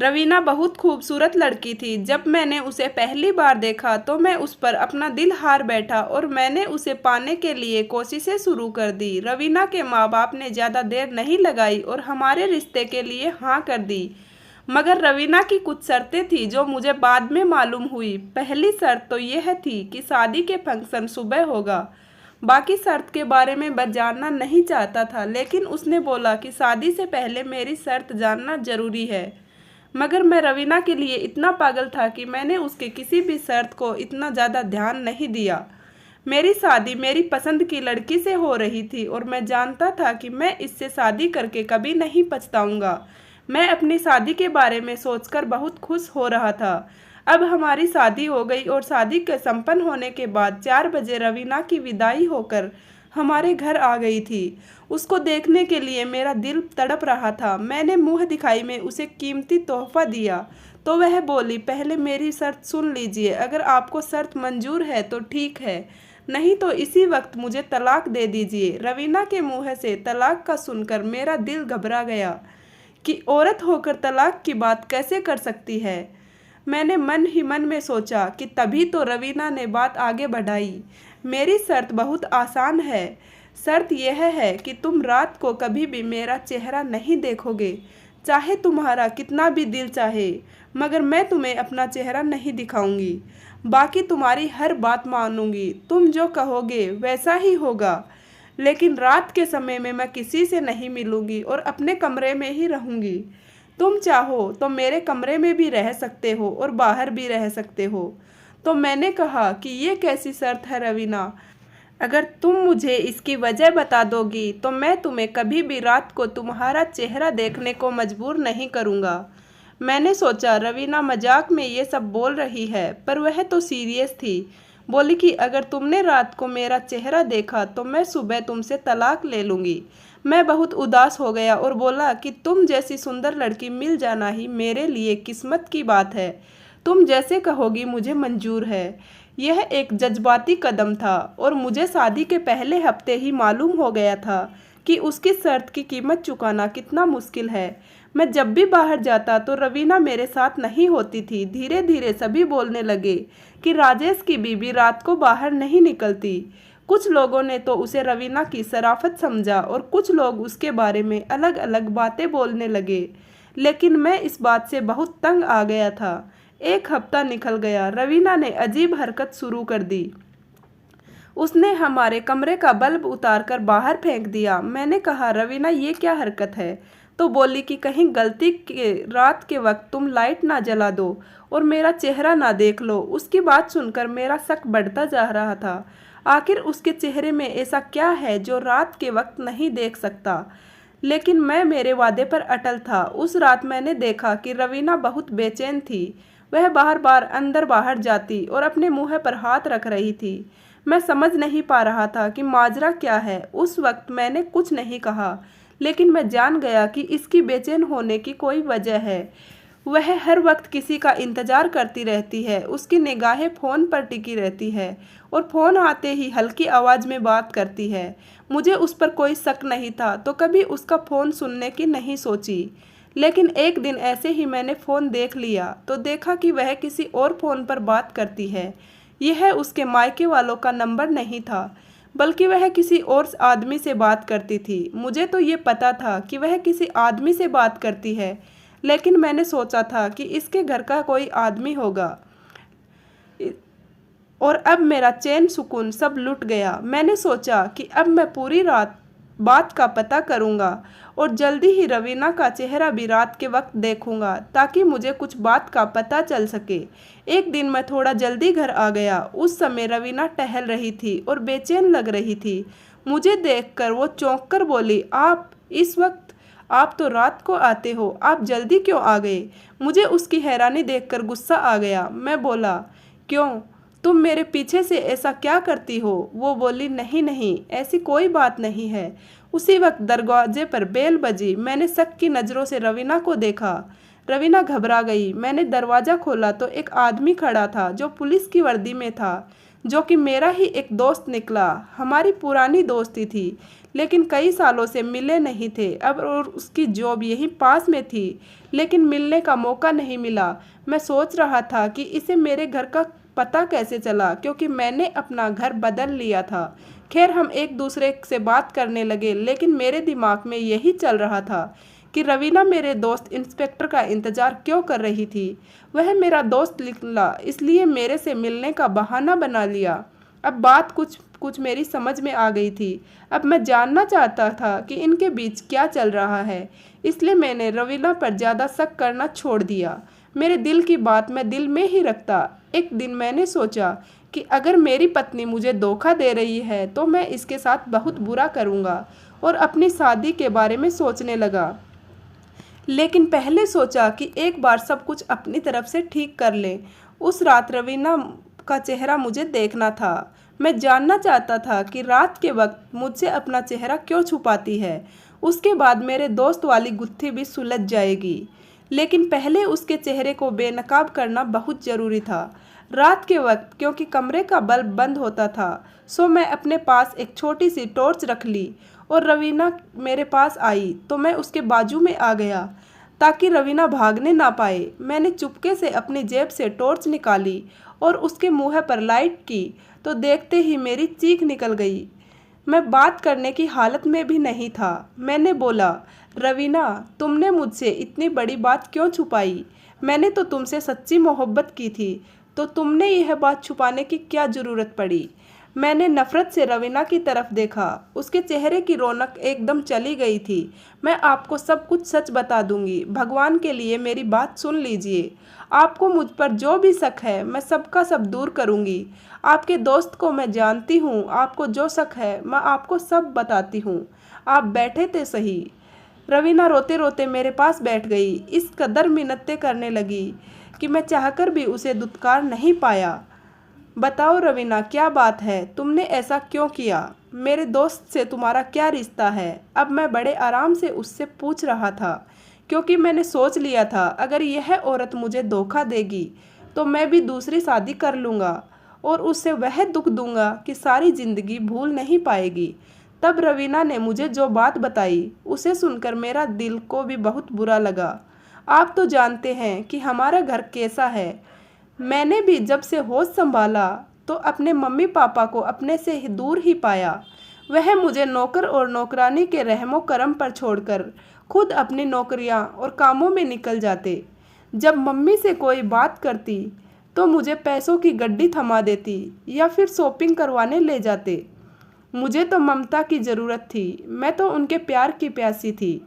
रवीना बहुत खूबसूरत लड़की थी। जब मैंने उसे पहली बार देखा तो मैं उस पर अपना दिल हार बैठा और मैंने उसे पाने के लिए कोशिशें शुरू कर दी। रवीना के माँ बाप ने ज़्यादा देर नहीं लगाई और हमारे रिश्ते के लिए हाँ कर दी। मगर रवीना की कुछ शर्तें थी जो मुझे बाद में मालूम हुई। पहली शर्त तो यह थी कि शादी के फंक्शन सुबह होगा। बाकी शर्त के बारे में बस जानना नहीं चाहता था, लेकिन उसने बोला कि शादी से पहले मेरी शर्त जानना जरूरी है। मगर मैं रवीना के लिए इतना पागल था कि मैंने उसके किसी भी शर्त को इतना ज़्यादा ध्यान नहीं दिया। मेरी शादी मेरी पसंद की लड़की से हो रही थी और मैं जानता था कि मैं इससे शादी करके कभी नहीं पछताऊंगा। मैं अपनी शादी के बारे में सोचकर बहुत खुश हो रहा था। अब हमारी शादी हो गई और शादी के संपन्न होने के बाद 4 बजे रवीना की विदाई होकर हमारे घर आ गई थी। उसको देखने के लिए मेरा दिल तड़प रहा था। मैंने मुंह दिखाई में उसे कीमती तोहफा दिया तो वह बोली, पहले मेरी शर्त सुन लीजिए, अगर आपको शर्त मंजूर है तो ठीक है, नहीं तो इसी वक्त मुझे तलाक दे दीजिए। रवीना के मुंह से तलाक का सुनकर मेरा दिल घबरा गया कि औरत होकर तलाक की बात कैसे कर सकती है। मैंने मन ही मन में सोचा कि तभी तो रवीना ने बात आगे बढ़ाई। मेरी शर्त बहुत आसान है। शर्त यह है कि तुम रात को कभी भी मेरा चेहरा नहीं देखोगे, चाहे तुम्हारा कितना भी दिल चाहे, मगर मैं तुम्हें अपना चेहरा नहीं दिखाऊंगी। बाकी तुम्हारी हर बात मानूंगी, तुम जो कहोगे वैसा ही होगा। लेकिन रात के समय में मैं किसी से नहीं मिलूंगी और अपने कमरे में ही रहूंगी। तुम चाहो तो मेरे कमरे में भी रह सकते हो और बाहर भी रह सकते हो। तो मैंने कहा कि ये कैसी शर्त है रवीना, अगर तुम मुझे इसकी वजह बता दोगी तो मैं तुम्हें कभी भी रात को तुम्हारा चेहरा देखने को मजबूर नहीं करूँगा। मैंने सोचा रवीना मजाक में ये सब बोल रही है, पर वह तो सीरियस थी। बोली कि अगर तुमने रात को मेरा चेहरा देखा तो मैं सुबह तुमसे तलाक ले लूँगी। मैं बहुत उदास हो गया और बोला कि तुम जैसी सुंदर लड़की मिल जाना ही मेरे लिए किस्मत की बात है। तुम जैसे कहोगी मुझे मंजूर है। यह एक जज्बाती कदम था और मुझे शादी के पहले हफ्ते ही मालूम हो गया था कि उसकी शर्त की कीमत चुकाना कितना मुश्किल है। मैं जब भी बाहर जाता तो रवीना मेरे साथ नहीं होती थी। धीरे धीरे सभी बोलने लगे कि राजेश की बीबी रात को बाहर नहीं निकलती। कुछ लोगों ने तो उसे रवीना की शराफत समझा और कुछ लोग उसके बारे में अलग अलग बातें बोलने लगे। लेकिन मैं इस बात से बहुत तंग आ गया था। एक हफ्ता निकल गया। रवीना ने अजीब हरकत शुरू कर दी। उसने हमारे कमरे का बल्ब उतारकर बाहर फेंक दिया। मैंने कहा, रवीना ये क्या हरकत है? तो बोली कि कहीं गलती के रात के वक्त तुम लाइट ना जला दो और मेरा चेहरा ना देख लो। उसकी बात सुनकर मेरा शक बढ़ता जा रहा था। आखिर उसके चेहरे में ऐसा क्या है जो रात के वक्त नहीं देख सकता? लेकिन मैं मेरे वादे पर अटल था। उस रात मैंने देखा कि रवीना बहुत बेचैन थी। वह बार बार अंदर बाहर जाती और अपने मुंह पर हाथ रख रही थी। मैं समझ नहीं पा रहा था कि माजरा क्या है। उस वक्त मैंने कुछ नहीं कहा, लेकिन मैं जान गया कि इसकी बेचैन होने की कोई वजह है। वह हर वक्त किसी का इंतजार करती रहती है। उसकी निगाहें फ़ोन पर टिकी रहती है और फ़ोन आते ही हल्की आवाज़ में बात करती है। मुझे उस पर कोई शक नहीं था तो कभी उसका फ़ोन सुनने की नहीं सोची। लेकिन एक दिन ऐसे ही मैंने फ़ोन देख लिया तो देखा कि वह किसी और फ़ोन पर बात करती है। यह उसके मायके वालों का नंबर नहीं था, बल्कि वह किसी और आदमी से बात करती थी। मुझे तो ये पता था कि वह किसी आदमी से बात करती है, लेकिन मैंने सोचा था कि इसके घर का कोई आदमी होगा। और अब मेरा चैन सुकून सब लुट गया। मैंने सोचा कि अब मैं पूरी रात बात का पता करूंगा और जल्दी ही रवीना का चेहरा भी रात के वक्त देखूंगा ताकि मुझे कुछ बात का पता चल सके। एक दिन मैं थोड़ा जल्दी घर आ गया। उस समय रवीना टहल रही थी और बेचैन लग रही थी। मुझे देखकर वो चौंक कर बोली, आप इस वक्त? आप तो रात को आते हो, आप जल्दी क्यों आ गए? मुझे उसकी हैरानी देखकर गुस्सा आ गया। मैं बोला, क्यों, तुम मेरे पीछे से ऐसा क्या करती हो? वो बोली, नहीं नहीं, ऐसी कोई बात नहीं है। उसी वक्त दरवाजे पर बेल बजी। मैंने शक की नज़रों से रवीना को देखा। रवीना घबरा गई। मैंने दरवाज़ा खोला तो एक आदमी खड़ा था जो पुलिस की वर्दी में था, जो कि मेरा ही एक दोस्त निकला। हमारी पुरानी दोस्ती थी, लेकिन कई सालों से मिले नहीं थे। अब और उसकी जॉब यहीं पास में थी, लेकिन मिलने का मौका नहीं मिला। मैं सोच रहा था कि इसे मेरे घर का पता कैसे चला, क्योंकि मैंने अपना घर बदल लिया था। खैर, हम एक दूसरे से बात करने लगे, लेकिन मेरे दिमाग में यही चल रहा था कि रवीना मेरे दोस्त इंस्पेक्टर का इंतज़ार क्यों कर रही थी। वह मेरा दोस्त निकला, इसलिए मेरे से मिलने का बहाना बना लिया। अब बात कुछ कुछ मेरी समझ में आ गई थी। अब मैं जानना चाहता था कि इनके बीच क्या चल रहा है, इसलिए मैंने रवीना पर ज़्यादा शक करना छोड़ दिया। मेरे दिल की बात मैं दिल में ही रखता। एक दिन मैंने सोचा कि अगर मेरी पत्नी मुझे धोखा दे रही है तो मैं इसके साथ बहुत बुरा करूँगा, और अपनी शादी के बारे में सोचने लगा। लेकिन पहले सोचा कि एक बार सब कुछ अपनी तरफ से ठीक कर लें। उस रात रवीना का चेहरा मुझे देखना था। मैं जानना चाहता था कि रात के वक्त मुझसे अपना चेहरा क्यों छुपाती है। उसके बाद मेरे दोस्त वाली गुत्थी भी सुलझ जाएगी, लेकिन पहले उसके चेहरे को बेनकाब करना बहुत ज़रूरी था। रात के वक्त क्योंकि कमरे का बल्ब बंद होता था, सो मैं अपने पास एक छोटी सी टॉर्च रख ली, और रवीना मेरे पास आई तो मैं उसके बाजू में आ गया ताकि रवीना भागने ना पाए। मैंने चुपके से अपनी जेब से टॉर्च निकाली और उसके मुंह पर लाइट की, तो देखते ही मेरी चीख निकल गई। मैं बात करने की हालत में भी नहीं था। मैंने बोला, रवीना, तुमने मुझसे इतनी बड़ी बात क्यों छुपाई? मैंने तो तुमसे सच्ची मोहब्बत की थी, तो तुमने यह बात छुपाने की क्या ज़रूरत पड़ी? मैंने नफ़रत से रवीना की तरफ देखा। उसके चेहरे की रौनक एकदम चली गई थी। मैं आपको सब कुछ सच बता दूंगी। भगवान के लिए मेरी बात सुन लीजिए। आपको मुझ पर जो भी शक है मैं सबका सब दूर करूंगी। आपके दोस्त को मैं जानती हूँ। आपको जो शक है मैं आपको सब बताती हूँ। आप बैठे थे सही। रवीना रोते रोते मेरे पास बैठ गई। इस कदर मिन्नतें करने लगी कि मैं चाहकर भी उसे दुत्कार नहीं पाया। बताओ रवीना, क्या बात है? तुमने ऐसा क्यों किया? मेरे दोस्त से तुम्हारा क्या रिश्ता है? अब मैं बड़े आराम से उससे पूछ रहा था, क्योंकि मैंने सोच लिया था अगर यह औरत मुझे धोखा देगी तो मैं भी दूसरी शादी कर लूँगा, और उससे वह दुख दूंगा कि सारी ज़िंदगी भूल नहीं पाएगी। तब रवीना ने मुझे जो बात बताई, उसे सुनकर मेरा दिल को भी बहुत बुरा लगा। आप तो जानते हैं कि हमारा घर कैसा है। मैंने भी जब से होश संभाला तो अपने मम्मी पापा को अपने से ही दूर ही पाया। वह मुझे नौकर और नौकरानी के रहमो करम पर छोड़कर खुद अपनी नौकरियां और कामों में निकल जाते। जब मम्मी से कोई बात करती तो मुझे पैसों की गड्डी थमा देती या फिर शॉपिंग करवाने ले जाते। मुझे तो ममता की ज़रूरत थी, मैं तो उनके प्यार की प्यासी थी,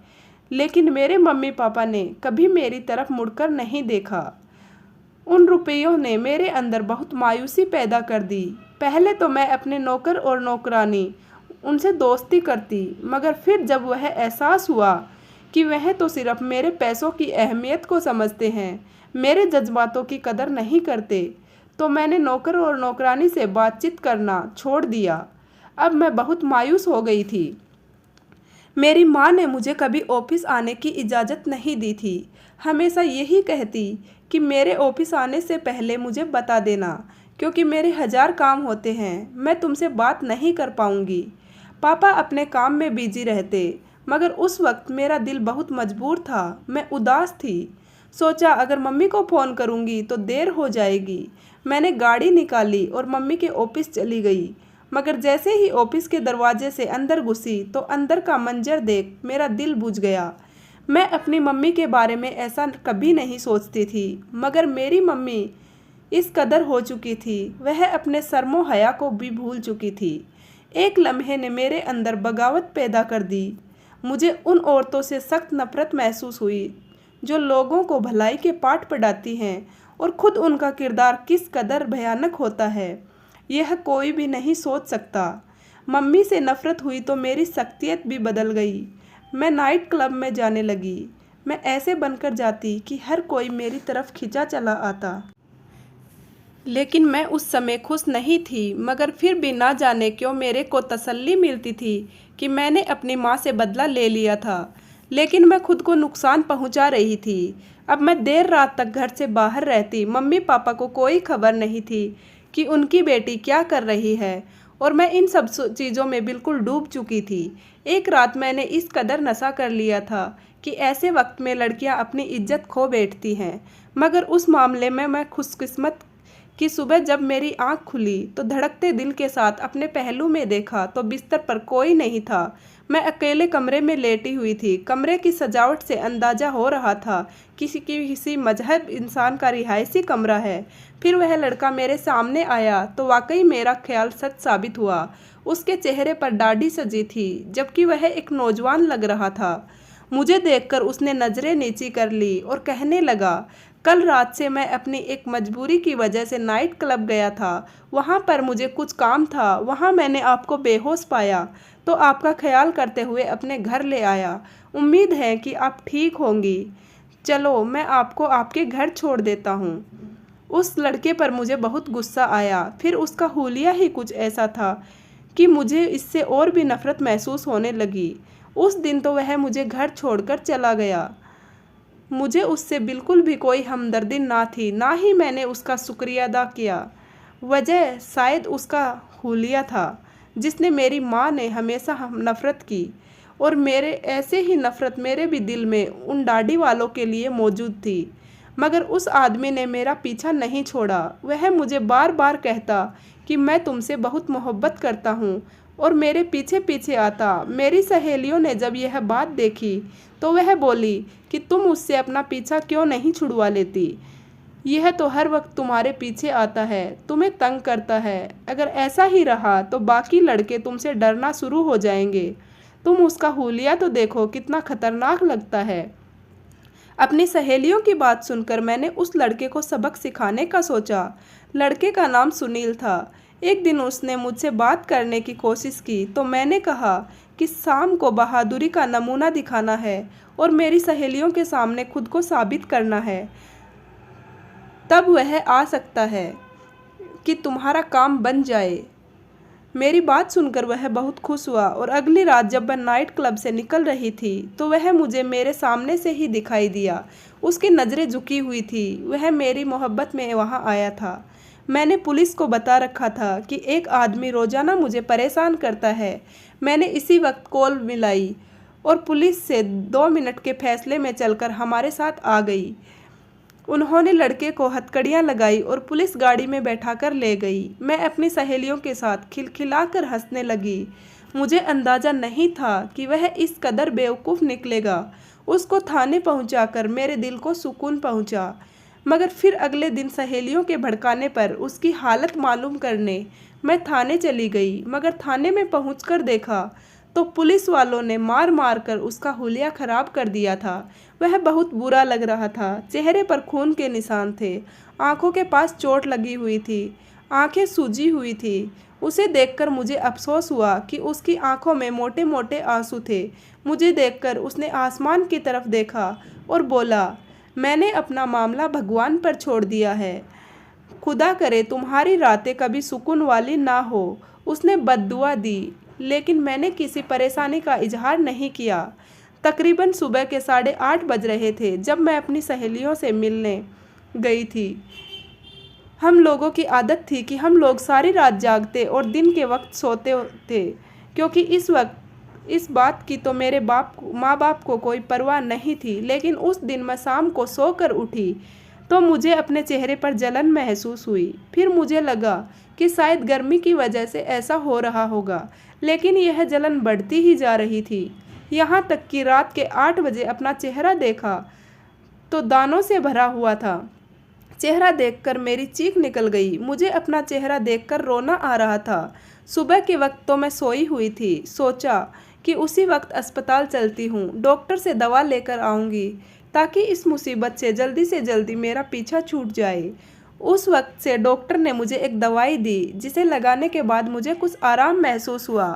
लेकिन मेरे मम्मी पापा ने कभी मेरी तरफ मुड़कर नहीं देखा। उन रुपयों ने मेरे अंदर बहुत मायूसी पैदा कर दी। पहले तो मैं अपने नौकर और नौकरानी उनसे दोस्ती करती, मगर फिर जब वह एहसास हुआ कि वह तो सिर्फ मेरे पैसों की अहमियत को समझते हैं, मेरे जज्बातों की कदर नहीं करते, तो मैंने नौकर और नौकरानी से बातचीत करना छोड़ दिया। अब मैं बहुत मायूस हो गई थी। मेरी माँ ने मुझे कभी ऑफिस आने की इजाज़त नहीं दी थी। हमेशा यही कहती कि मेरे ऑफिस आने से पहले मुझे बता देना, क्योंकि मेरे 1000 काम होते हैं, मैं तुमसे बात नहीं कर पाऊँगी। पापा अपने काम में बिजी रहते, मगर उस वक्त मेरा दिल बहुत मजबूर था। मैं उदास थी। सोचा अगर मम्मी को फ़ोन करूँगी तो देर हो जाएगी। मैंने गाड़ी निकाली और मम्मी के ऑफिस चली गई, मगर जैसे ही ऑफिस के दरवाजे से अंदर घुसी तो अंदर का मंजर देख मेरा दिल बुझ गया। मैं अपनी मम्मी के बारे में ऐसा कभी नहीं सोचती थी, मगर मेरी मम्मी इस कदर हो चुकी थी, वह अपने शर्मो हया को भी भूल चुकी थी। एक लम्हे ने मेरे अंदर बगावत पैदा कर दी। मुझे उन औरतों से सख्त नफरत महसूस हुई जो लोगों को भलाई के पाठ पढ़ाती हैं, और खुद उनका किरदार किस कदर भयानक होता है यह कोई भी नहीं सोच सकता। मम्मी से नफ़रत हुई तो मेरी शख्सियत भी बदल गई। मैं नाइट क्लब में जाने लगी। मैं ऐसे बनकर जाती कि हर कोई मेरी तरफ खिंचा चला आता। लेकिन मैं उस समय खुश नहीं थी, मगर फिर भी ना जाने क्यों मेरे को तसल्ली मिलती थी कि मैंने अपनी माँ से बदला ले लिया था, लेकिन मैं खुद को नुकसान पहुँचा रही थी। अब मैं देर रात तक घर से बाहर रहती। मम्मी पापा को कोई खबर नहीं थी कि उनकी बेटी क्या कर रही है, और मैं इन सब चीज़ों में बिल्कुल डूब चुकी थी। एक रात मैंने इस कदर नशा कर लिया था कि ऐसे वक्त में लड़कियां अपनी इज्जत खो बैठती हैं। मगर उस मामले में मैं खुशकिस्मत कि सुबह जब मेरी आंख खुली तो धड़कते दिल के साथ अपने पहलू में देखा तो बिस्तर पर कोई नहीं था। मैं अकेले कमरे में लेटी हुई थी। कमरे की सजावट से अंदाजा हो रहा था किसी मजहब इंसान का रिहायशी कमरा है। फिर वह लड़का मेरे सामने आया तो वाकई मेरा ख्याल सच साबित हुआ। उसके चेहरे पर दाढ़ी सजी थी जबकि वह एक नौजवान लग रहा था। मुझे देखकर उसने नज़रें नीची कर ली और कहने लगा, कल रात से मैं अपनी एक मजबूरी की वजह से नाइट क्लब गया था। वहाँ पर मुझे कुछ काम था। वहाँ मैंने आपको बेहोश पाया तो आपका ख्याल करते हुए अपने घर ले आया। उम्मीद है कि आप ठीक होंगी। चलो मैं आपको आपके घर छोड़ देता हूँ। उस लड़के पर मुझे बहुत गुस्सा आया। फिर उसका हुलिया ही कुछ ऐसा था कि मुझे इससे और भी नफ़रत महसूस होने लगी। उस दिन तो वह मुझे घर छोड़कर चला गया। मुझे उससे बिल्कुल भी कोई हमदर्दी ना थी, ना ही मैंने उसका शुक्रिया अदा किया। वजह शायद उसका हुलिया था जिसने मेरी माँ ने हमेशा नफ़रत की और मेरे ऐसे ही नफ़रत मेरे भी दिल में उन दाढ़ी वालों के लिए मौजूद थी। मगर उस आदमी ने मेरा पीछा नहीं छोड़ा। वह मुझे बार बार कहता कि मैं तुमसे बहुत मोहब्बत करता हूँ और मेरे पीछे पीछे आता। मेरी सहेलियों ने जब यह बात देखी तो वह बोली कि तुम उससे अपना पीछा क्यों नहीं छुड़वा लेती। यह तो हर वक्त तुम्हारे पीछे आता है, तुम्हें तंग करता है। अगर ऐसा ही रहा तो बाकी लड़के तुमसे डरना शुरू हो जाएंगे। तुम उसका हुलिया तो देखो कितना खतरनाक लगता है। अपनी सहेलियों की बात सुनकर मैंने उस लड़के को सबक सिखाने का सोचा। लड़के का नाम सुनील था। एक दिन उसने मुझसे बात करने की कोशिश की तो मैंने कहा कि शाम को बहादुरी का नमूना दिखाना है और मेरी सहेलियों के सामने खुद को साबित करना है। तब वह आ सकता है कि तुम्हारा काम बन जाए। मेरी बात सुनकर वह बहुत खुश हुआ और अगली रात जब वह नाइट क्लब से निकल रही थी तो वह मुझे मेरे सामने से ही दिखाई दिया। उसकी नज़रें झुकी हुई थी। वह मेरी मोहब्बत में वहाँ आया था। मैंने पुलिस को बता रखा था कि एक आदमी रोज़ाना मुझे परेशान करता है। मैंने इसी वक्त कॉल मिलाई और पुलिस से 2 मिनट के फैसले में चलकर हमारे साथ आ गई। उन्होंने लड़के को हथकड़ियाँ लगाई और पुलिस गाड़ी में बैठाकर ले गई। मैं अपनी सहेलियों के साथ खिलखिलाकर हंसने लगी। मुझे अंदाज़ा नहीं था कि वह इस कदर बेवकूफ़ निकलेगा। उसको थाने पहुंचाकर मेरे दिल को सुकून पहुंचा। मगर फिर अगले दिन सहेलियों के भड़काने पर उसकी हालत मालूम करने मैं थाने चली गई। मगर थाने में पहुंचकर देखा तो पुलिस वालों ने मार मार कर उसका हुलिया खराब कर दिया था। वह बहुत बुरा लग रहा था। चेहरे पर खून के निशान थे। आंखों के पास चोट लगी हुई थी। आंखें सूजी हुई थी। उसे देखकर मुझे अफसोस हुआ कि उसकी आंखों में मोटे मोटे आंसू थे। मुझे देखकर उसने आसमान की तरफ देखा और बोला, मैंने अपना मामला भगवान पर छोड़ दिया है। खुदा करे तुम्हारी रातें कभी सुकून वाली ना हो। उसने बद्दुआ दी, लेकिन मैंने किसी परेशानी का इजहार नहीं किया। तकरीबन सुबह के 8:30 बज रहे थे जब मैं अपनी सहेलियों से मिलने गई थी। हम लोगों की आदत थी कि हम लोग सारी रात जागते और दिन के वक्त सोते थे, क्योंकि इस बात की तो मेरे माँ बाप को कोई परवाह नहीं थी। लेकिन उस दिन मैं शाम को सोकर उठी तो मुझे अपने चेहरे पर जलन महसूस हुई। फिर मुझे लगा कि शायद गर्मी की वजह से ऐसा हो रहा होगा, लेकिन यह जलन बढ़ती ही जा रही थी। यहाँ तक कि रात के 8 बजे अपना चेहरा देखा तो दानों से भरा हुआ था। चेहरा देखकर मेरी चीख निकल गई। मुझे अपना चेहरा देखकर रोना आ रहा था। सुबह के वक्त तो मैं सोई हुई थी। सोचा कि उसी वक्त अस्पताल चलती हूँ, डॉक्टर से दवा लेकर आऊँगी ताकि इस मुसीबत से जल्दी मेरा पीछा छूट जाए। उस वक्त से डॉक्टर ने मुझे एक दवाई दी जिसे लगाने के बाद मुझे कुछ आराम महसूस हुआ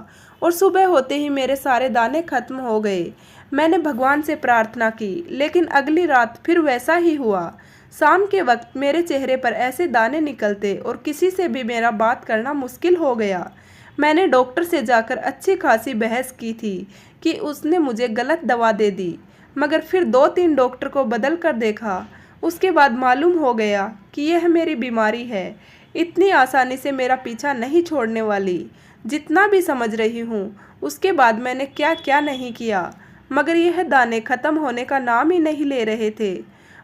और सुबह होते ही मेरे सारे दाने खत्म हो गए। मैंने भगवान से प्रार्थना की, लेकिन अगली रात फिर वैसा ही हुआ। शाम के वक्त मेरे चेहरे पर ऐसे दाने निकलते और किसी से भी मेरा बात करना मुश्किल हो गया। मैंने डॉक्टर से जाकर अच्छी खासी बहस की थी कि उसने मुझे गलत दवा दे दी, मगर फिर 2-3 डॉक्टर को बदल कर देखा। उसके बाद मालूम हो गया कि यह मेरी बीमारी है। इतनी आसानी से मेरा पीछा नहीं छोड़ने वाली। जितना भी समझ रही हूँ उसके बाद मैंने क्या क्या नहीं किया, मगर यह दाने ख़त्म होने का नाम ही नहीं ले रहे थे।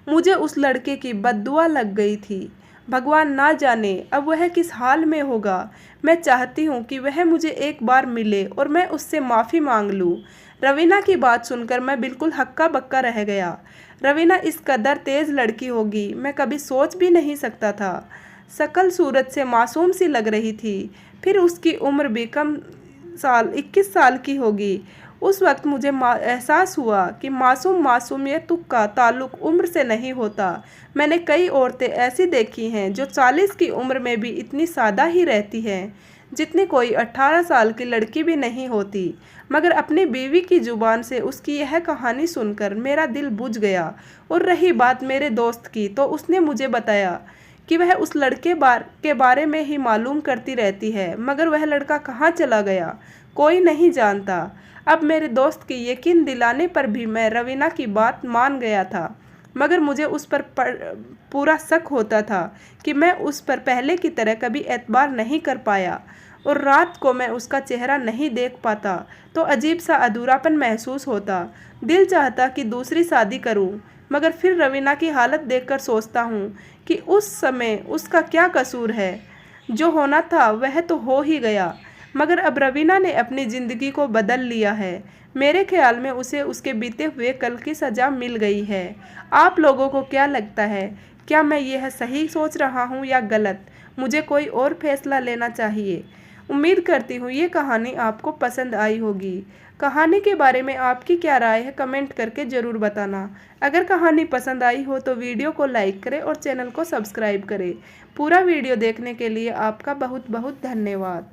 मुझे उस लड़के की बद्दुआ लग गई थी। भगवान ना जाने अब वह किस हाल में होगा। मैं चाहती हूँ कि वह मुझे एक बार मिले और मैं उससे माफ़ी मांग लूँ। रवीना की बात सुनकर मैं बिल्कुल हक्का बक्का रह गया। रवीना इस कदर तेज़ लड़की होगी मैं कभी सोच भी नहीं सकता था। शक्ल सूरत से मासूम सी लग रही थी। फिर उसकी उम्र भी कम साल 21 साल की होगी। उस वक्त मुझे एहसास हुआ कि मासूमियत का ताल्लुक उम्र से नहीं होता। मैंने कई औरतें ऐसी देखी हैं जो 40 की उम्र में भी इतनी सादा ही रहती हैं जितनी कोई 18 साल की लड़की भी नहीं होती। मगर अपनी बीवी की ज़ुबान से उसकी यह कहानी सुनकर मेरा दिल बुझ गया। और रही बात मेरे दोस्त की, तो उसने मुझे बताया कि वह उस लड़के के बारे में ही मालूम करती रहती है, मगर वह लड़का कहाँ चला गया कोई नहीं जानता। अब मेरे दोस्त की यकीन दिलाने पर भी मैं रवीना की बात मान गया था, मगर मुझे उस पर पूरा शक होता था कि मैं उस पर पहले की तरह कभी एतबार नहीं कर पाया। और रात को मैं उसका चेहरा नहीं देख पाता तो अजीब सा अधूरापन महसूस होता। दिल चाहता कि दूसरी शादी करूं, मगर फिर रवीना की हालत देखकर सोचता हूँ कि उस समय उसका क्या कसूर है। जो होना था वह तो हो ही गया, मगर अब रवीना ने अपनी ज़िंदगी को बदल लिया है। मेरे ख्याल में उसे उसके बीते हुए कल की सज़ा मिल गई है। आप लोगों को क्या लगता है? क्या मैं यह सही सोच रहा हूँ या गलत? मुझे कोई और फैसला लेना चाहिए। उम्मीद करती हूँ ये कहानी आपको पसंद आई होगी। कहानी के बारे में आपकी क्या राय है कमेंट करके ज़रूर बताना। अगर कहानी पसंद आई हो तो वीडियो को लाइक करें और चैनल को सब्सक्राइब करें। पूरा वीडियो देखने के लिए आपका बहुत बहुत धन्यवाद।